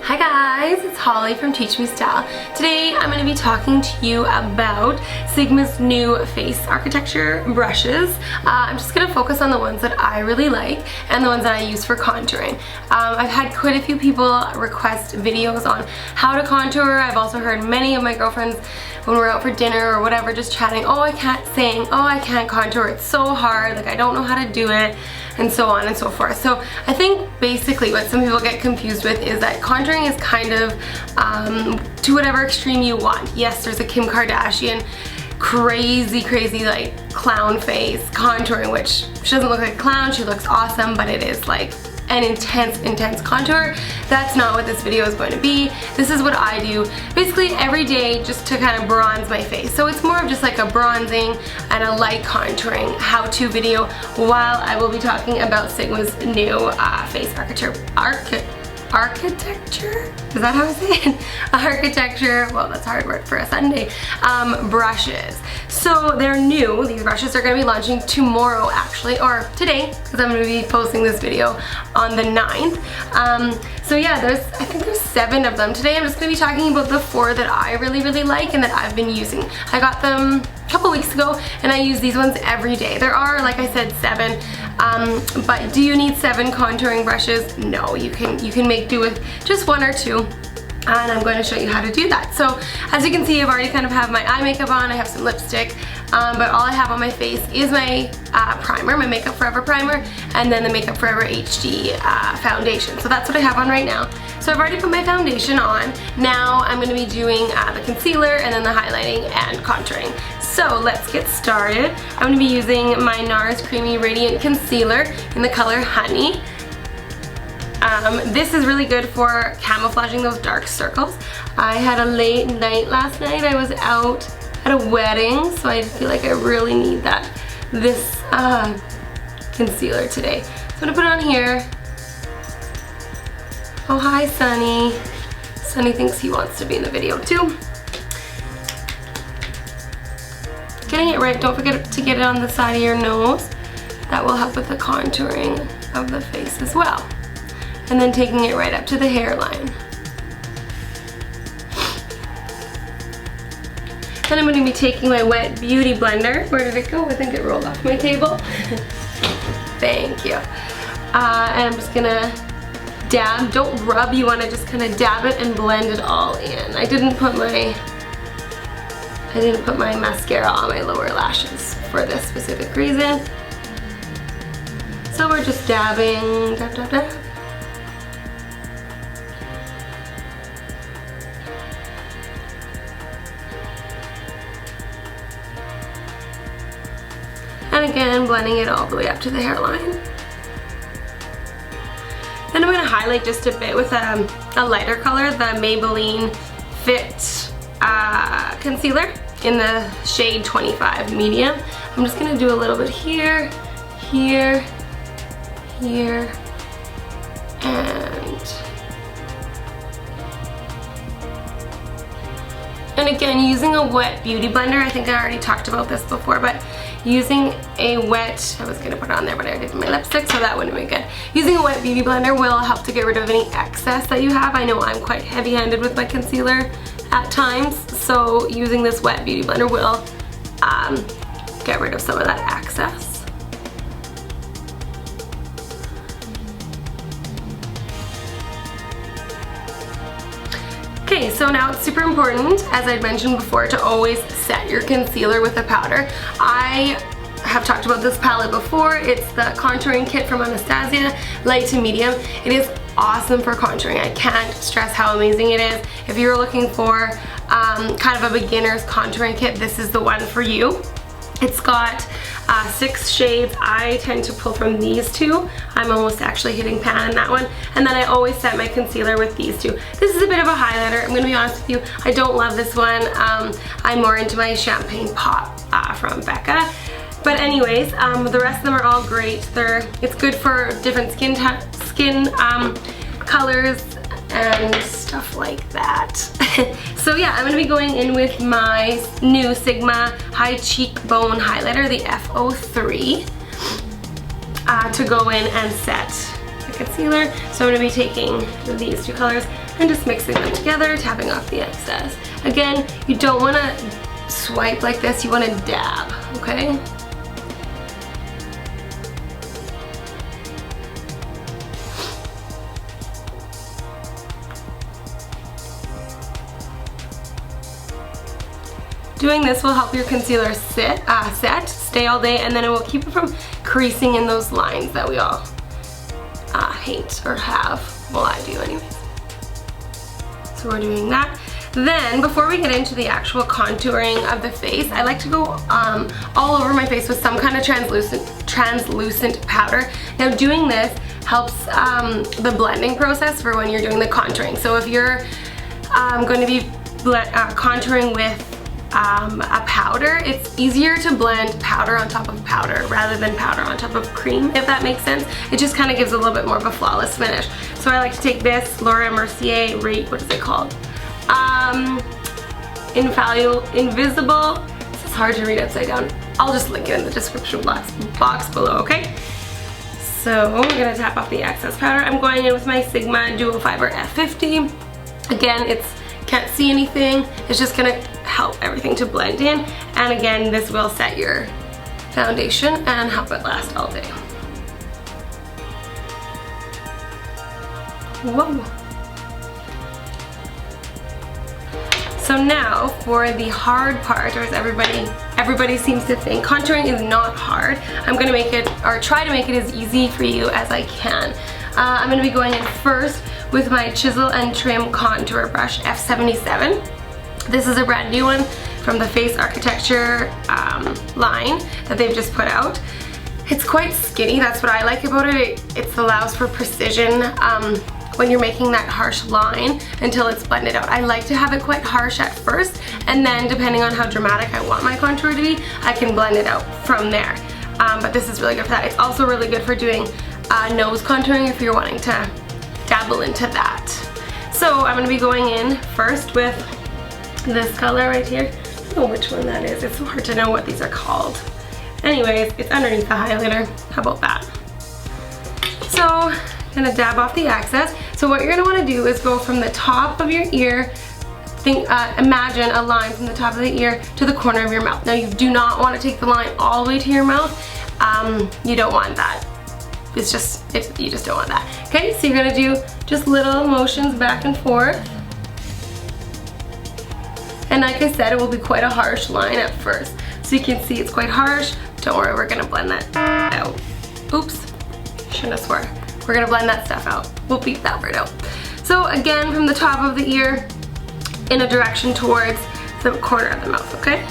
Hi guys, it's Holly from Teach Me Style. Today I'm going to be talking to you about Sigma's new face architecture brushes. I'm just going to focus on the ones that I really like and the ones that I use for contouring. I've had quite a few people request videos on how to contour. I've also heard many of my girlfriends when we're out for dinner or whatever just chatting, oh I can't contour, it's so hard, like I don't know how to do it, and so on and so forth. So I think basically what some people get confused with is that contouring is kind of to whatever extreme you want. Yes, there's a Kim Kardashian crazy like clown face contouring, which she doesn't look like a clown, she looks awesome, but it is like an intense contour. That's not what this video is going to be. This is what I do basically every day just to kind of bronze my face. So it's more of just like a bronzing and a light contouring how-to video while I will be talking about Sigma's new face architecture? Is that how I say it? Architecture, well that's a hard word for a Sunday, brushes. So they're new, these brushes are going to be launching tomorrow actually, or today, because I'm going to be posting this video on the 9th. So yeah, I think there's 7 of them. Today I'm just going to be talking about the 4 that I really like and that I've been using. I got them a couple weeks ago and I use these ones every day. There are, like I said, 7, but do you need 7 contouring brushes? No, you can make do with just 1 or 2. And I'm going to show you how to do that. So as you can see, I've already kind of have my eye makeup on, I have some lipstick, but all I have on my face is my primer, my Makeup Forever primer, and then the Makeup Forever HD foundation. So that's what I have on right now. So I've already put my foundation on. Now I'm going to be doing the concealer and then the highlighting and contouring. So let's get started. I'm going to be using my NARS Creamy Radiant Concealer in the color Honey. This is really good for camouflaging those dark circles. I had a late night last night. I was out at a wedding, so I feel like I really need this concealer today. So I'm gonna put it on here. Oh hi Sunny. Sunny thinks he wants to be in the video too. Getting it right, don't forget to get it on the side of your nose. That will help with the contouring of the face as well. And then taking it right up to the hairline. Then I'm going to be taking my wet beauty blender. Where did it go? I think it rolled off my table. Thank you. And I'm just going to dab. Don't rub, you want to just kind of dab it and blend it all in. I didn't put my mascara on my lower lashes for this specific reason. So we're just dabbing, dab. And again, blending it all the way up to the hairline. Then I'm going to highlight just a bit with a lighter color, the Maybelline Fit concealer in the shade 25 medium. I'm just going to do a little bit here, here, here, and again, using a wet beauty blender. I think I already talked about this before, but using a wet, I was going to put it on there but I did my lipstick so that wouldn't be good. Using a wet beauty blender will help to get rid of any excess that you have. I know I'm quite heavy-handed with my concealer at times, so using this wet beauty blender will get rid of some of that excess. Okay, so now it's super important, as I'd mentioned before, to always set your concealer with a powder. I have talked about this palette before. It's the contouring kit from Anastasia, light to medium. It is awesome for contouring. I can't stress how amazing it is. If you're looking for kind of a beginner's contouring kit, this is the one for you. It's got 6 shades. I tend to pull from these 2. I'm almost actually hitting pan in that one. And then I always set my concealer with these 2. This is a bit of a highlighter. I'm going to be honest with you. I don't love this one. I'm more into my Champagne Pop from Becca. But anyways, the rest of them are all great. It's good for different skin colors and stuff like that. So yeah, I'm going to be going in with my new Sigma High Cheekbone Highlighter, the F03, to go in and set the concealer. So I'm going to be taking these 2 colors and just mixing them together, tapping off the excess. Again, you don't want to swipe like this, you want to dab, okay? Doing this will help your concealer set, stay all day, and then it will keep it from creasing in those lines that we all hate or have. Well, I do anyways. So we're doing that. Then, before we get into the actual contouring of the face, I like to go all over my face with some kind of translucent powder. Now, doing this helps the blending process for when you're doing the contouring. So if you're going to be contouring with a powder, it's easier to blend powder on top of powder rather than powder on top of cream, if that makes sense. It just kind of gives a little bit more of a flawless finish. So I like to take this Laura Mercier, what is it called? Invisible. This is hard to read upside down. I'll just link it in the description box below, okay? So we're gonna tap off the excess powder. I'm going in with my Sigma Duo Fiber F50. Again, can't see anything. It's just gonna help everything to blend in. And again, this will set your foundation and help it last all day. Whoa. So now for the hard part, or as everybody seems to think, contouring is not hard. I'm gonna make it, or try to make it as easy for you as I can. I'm gonna be going in first with my Chisel and Trim Contour Brush F77. This is a brand new one from the Face Architecture line that they've just put out. It's quite skinny, that's what I like about it. It allows for precision when you're making that harsh line until it's blended out. I like to have it quite harsh at first, and then depending on how dramatic I want my contour to be, I can blend it out from there. But this is really good for that. It's also really good for doing nose contouring if you're wanting to dabble into that. So I'm going to be going in first with this color right here. I don't know which one that is. It's so hard to know what these are called. Anyways, it's underneath the highlighter. How about that? So I'm going to dab off the excess. So what you're going to want to do is go from the top of your ear, imagine a line from the top of the ear to the corner of your mouth. Now you do not want to take the line all the way to your mouth. You don't want that. It's just, you just don't want that. Okay, so you're gonna do just little motions back and forth. And like I said, it will be quite a harsh line at first. So you can see it's quite harsh. Don't worry, we're gonna blend that out. Oops, shouldn't have swore. We're gonna blend that stuff out. We'll beep that word out. So again, from the top of the ear, in a direction towards the corner of the mouth, okay?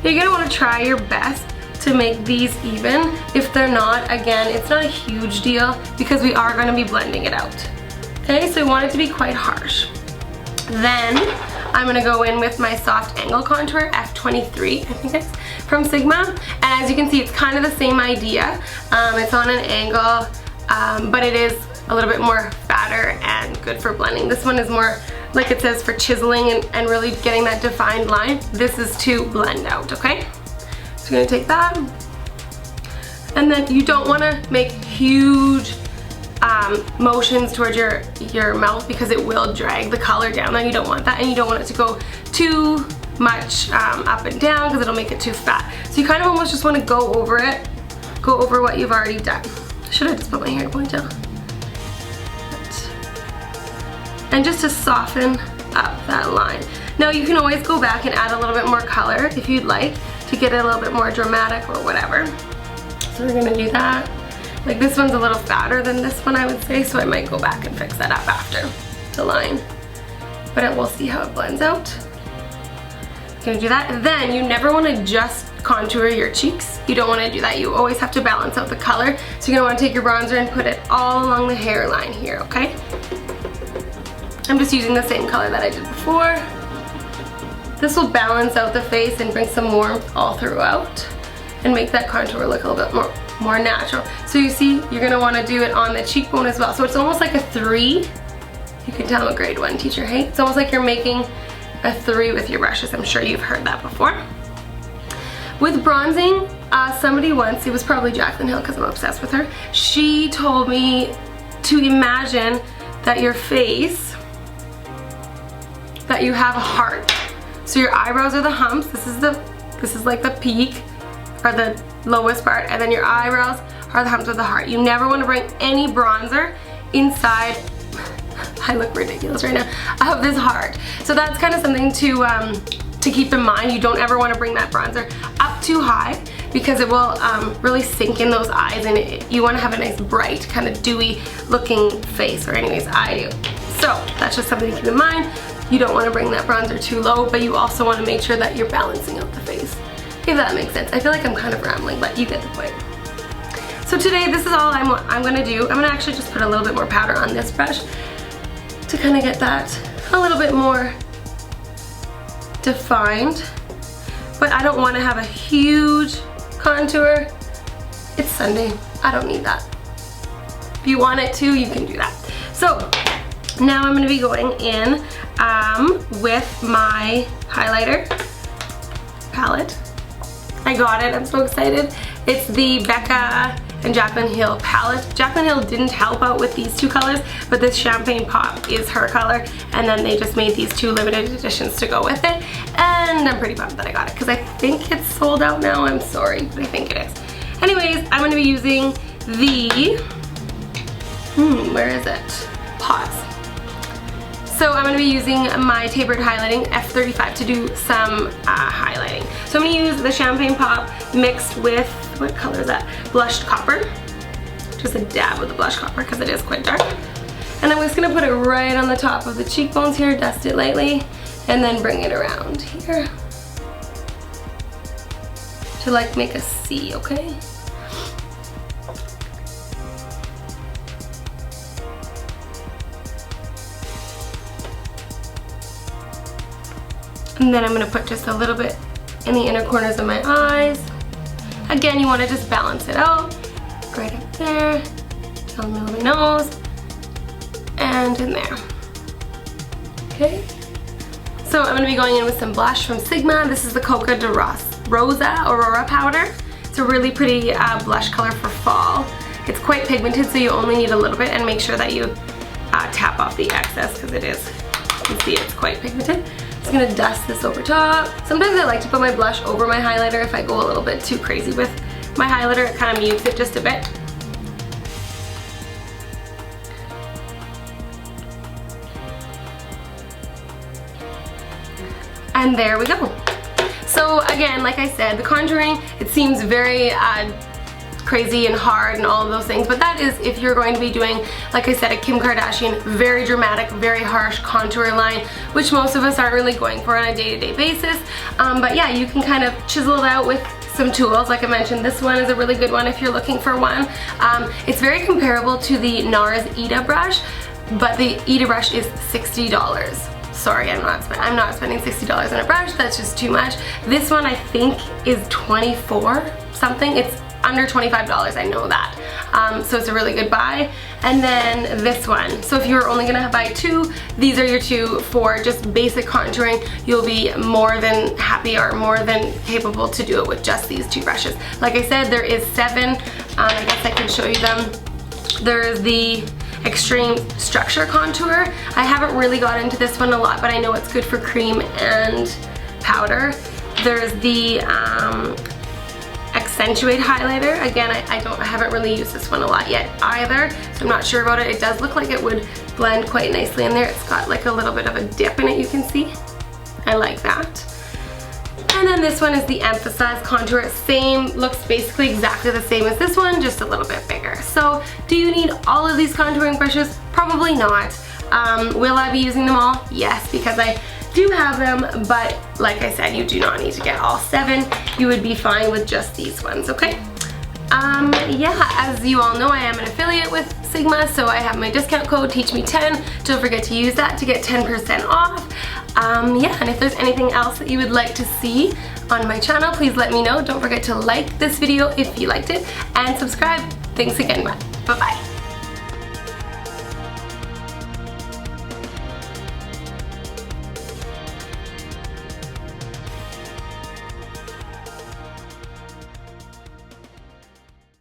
You're gonna wanna try your best to make these even. If they're not, again, it's not a huge deal because we are gonna be blending it out. Okay, so we want it to be quite harsh. Then I'm gonna go in with my Soft Angle Contour F23, I think it's from Sigma. And as you can see, it's kind of the same idea. It's on an angle, but it is a little bit more fatter and good for blending. This one is more, like it says, for chiseling and really getting that defined line. This is to blend out, okay? So you're gonna take that. And then you don't wanna make huge motions towards your mouth because it will drag the color down. Now you don't want that, and you don't want it to go too much up and down because it'll make it too fat. So you kind of almost just want to go over it, go over what you've already done. Should I just put my hair in a ponytail? And just to soften up that line. Now you can always go back and add a little bit more color if you'd like to get it a little bit more dramatic or whatever. So we're gonna do that. Like this one's a little fatter than this one, I would say, so I might go back and fix that up after the line. But we'll see how it blends out. Gonna do that. Then you never want to just contour your cheeks. You don't want to do that. You always have to balance out the color. So you're gonna want to take your bronzer and put it all along the hairline here, okay? I'm just using the same color that I did before. This will balance out the face and bring some warmth all throughout and make that contour look a little bit more natural. So you see, you're gonna wanna do it on the cheekbone as well. So it's almost like a 3. You can tell I'm a grade 1 teacher, hey? It's almost like you're making a 3 with your brushes. I'm sure you've heard that before. With bronzing, somebody once, it was probably Jaclyn Hill because I'm obsessed with her, she told me to imagine that your face, that you have a heart. So your eyebrows are the humps. This is like the peak, or the lowest part, and then your eyebrows are the humps of the heart. You never want to bring any bronzer inside, I look ridiculous right now, of this heart. So that's kind of something to keep in mind. You don't ever want to bring that bronzer up too high because it will really sink in those eyes, and you want to have a nice bright kind of dewy looking face, or anyways I do. So that's just something to keep in mind. You don't want to bring that bronzer too low, but you also want to make sure that you're balancing out the face, if that makes sense. I feel like I'm kind of rambling, but you get the point. So today this is all I'm going to do. I'm going to actually just put a little bit more powder on this brush to kind of get that a little bit more defined, but I don't want to have a huge contour. It's Sunday, I don't need that. If you want it to, you can do that. So now I'm going to be going in with my highlighter palette. I got it, I'm so excited. It's the Becca and Jaclyn Hill palette. Jaclyn Hill didn't help out with these two colors, but this Champagne Pop is her color, and then they just made these two limited editions to go with it, and I'm pretty bummed that I got it because I think it's sold out now. I'm sorry, but I think it is. Anyways, I'm going to be using the, where is it? Pause. So I'm going to be using my Tapered Highlighting F35 to do some highlighting. So I'm going to use the Champagne Pop mixed with, what color is that? Blushed Copper. Just a dab of the Blushed Copper because it is quite dark. And I'm just going to put it right on the top of the cheekbones here, dust it lightly, and then bring it around here to like make a C, okay? And then I'm going to put just a little bit in the inner corners of my eyes. Again, you want to just balance it out. Right up there, down the middle of my nose, and in there. Okay? So I'm going to be going in with some blush from Sigma. This is the Coca de Rosa Aurora powder. It's a really pretty blush color for fall. It's quite pigmented, so you only need a little bit, and make sure that you tap off the excess because it is, you can see it's quite pigmented. I'm gonna dust this over top. Sometimes I like to put my blush over my highlighter if I go a little bit too crazy with my highlighter. It kind of mutes it just a bit. And there we go. So again, like I said, the contouring, it seems very crazy and hard and all of those things, but that is if you're going to be doing, like I said, a Kim Kardashian, very dramatic, very harsh contour line, which most of us aren't really going for on a day-to-day basis. But yeah, you can kind of chisel it out with some tools. Like I mentioned, this one is a really good one if you're looking for one. It's very comparable to the NARS Ita brush, but the Ita brush is $60. Sorry, I'm not spending $60 on a brush. That's just too much. This one I think is $24 something. It's under $25, I know that. So it's a really good buy. And then this one. So if you're only gonna buy two, these are your two for just basic contouring. You'll be more than happy or more than capable to do it with just these two brushes. Like I said, there is 7. I guess I can show you them. There's the Extreme Structure Contour. I haven't really got into this one a lot, but I know it's good for cream and powder. There's the Accentuate Highlighter. Again, I haven't really used this one a lot yet either, so I'm not sure about it. It does look like it would blend quite nicely in there. It's got like a little bit of a dip in it, you can see. I like that. And then this one is the Emphasize Contour. Same, looks basically exactly the same as this one, just a little bit bigger. So do you need all of these contouring brushes? Probably not. Will I be using them all? Yes, because I do have them, but like I said, you do not need to get all 7. You would be fine with just these ones, okay? Yeah, as you all know, I am an affiliate with Sigma, so I have my discount code TEACHME10. Don't forget to use that to get 10% off. Yeah, and if there's anything else that you would like to see on my channel, please let me know. Don't forget to like this video if you liked it, and subscribe. Thanks again, bye-bye.